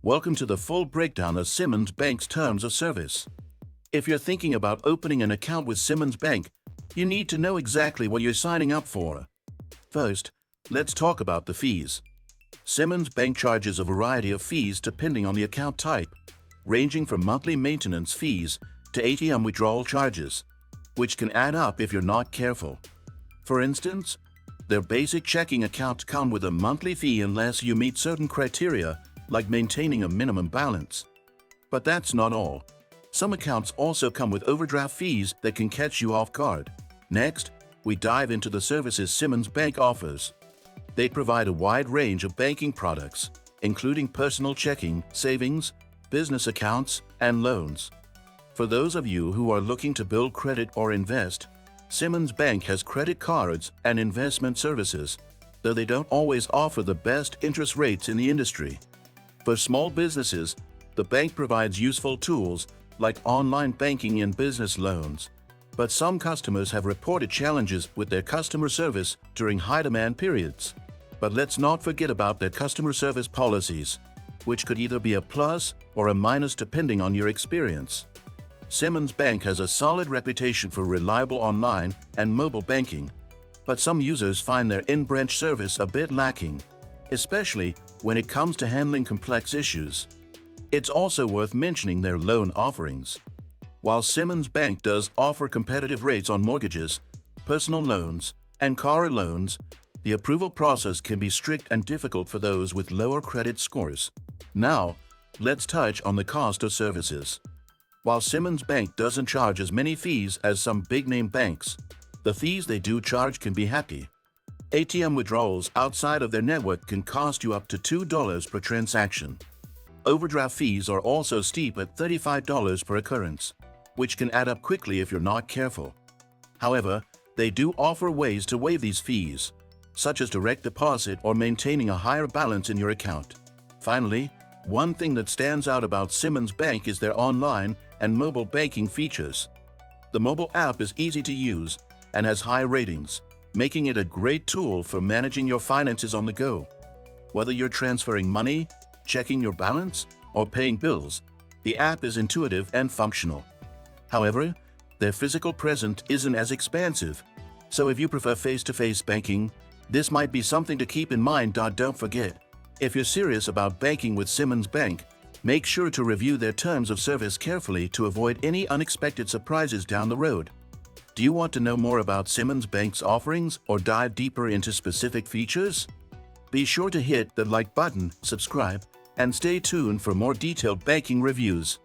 Welcome to the full breakdown of Simmons Bank's terms of service. If you're thinking about opening an account with Simmons Bank, you need to know exactly what you're signing up for. First, let's talk about the fees. Simmons Bank charges a variety of fees depending on the account type, ranging from monthly maintenance fees to ATM withdrawal charges, which can add up if you're not careful. For instance, their basic checking accounts come with a monthly fee unless you meet certain criteria, like maintaining a minimum balance. But that's not all. Some accounts also come with overdraft fees that can catch you off guard. Next, we dive into the services Simmons Bank offers. They provide a wide range of banking products, including personal checking, savings, business accounts, and loans. For those of you who are looking to build credit or invest, Simmons Bank has credit cards and investment services, though they don't always offer the best interest rates in the industry. For small businesses, the bank provides useful tools like online banking and business loans. But some customers have reported challenges with their customer service during high-demand periods. But let's not forget about their customer service policies, which could either be a plus or a minus depending on your experience. Simmons Bank has a solid reputation for reliable online and mobile banking, but some users find their in-branch service a bit lacking, especially when it comes to handling complex issues. It's also worth mentioning their loan offerings. While Simmons Bank does offer competitive rates on mortgages, personal loans, and car loans, the approval process can be strict and difficult for those with lower credit scores. Now, let's touch on the cost of services. While Simmons Bank doesn't charge as many fees as some big-name banks, the fees they do charge can be hefty. ATM withdrawals outside of their network can cost you up to $2 per transaction. Overdraft fees are also steep at $35 per occurrence, which can add up quickly if you're not careful. However, they do offer ways to waive these fees, such as direct deposit or maintaining a higher balance in your account. Finally, one thing that stands out about Simmons Bank is their online and mobile banking features. The mobile app is easy to use and has high ratings, making it a great tool for managing your finances on the go. Whether you're transferring money, checking your balance, or paying bills, the app is intuitive and functional. However, their physical presence isn't as expansive, so if you prefer face-to-face banking, this might be something to keep in mind. Don't forget, if you're serious about banking with Simmons Bank, make sure to review their terms of service carefully to avoid any unexpected surprises down the road. Do you want to know more about Simmons Bank's offerings or dive deeper into specific features? Be sure to hit the like button, subscribe, and stay tuned for more detailed banking reviews.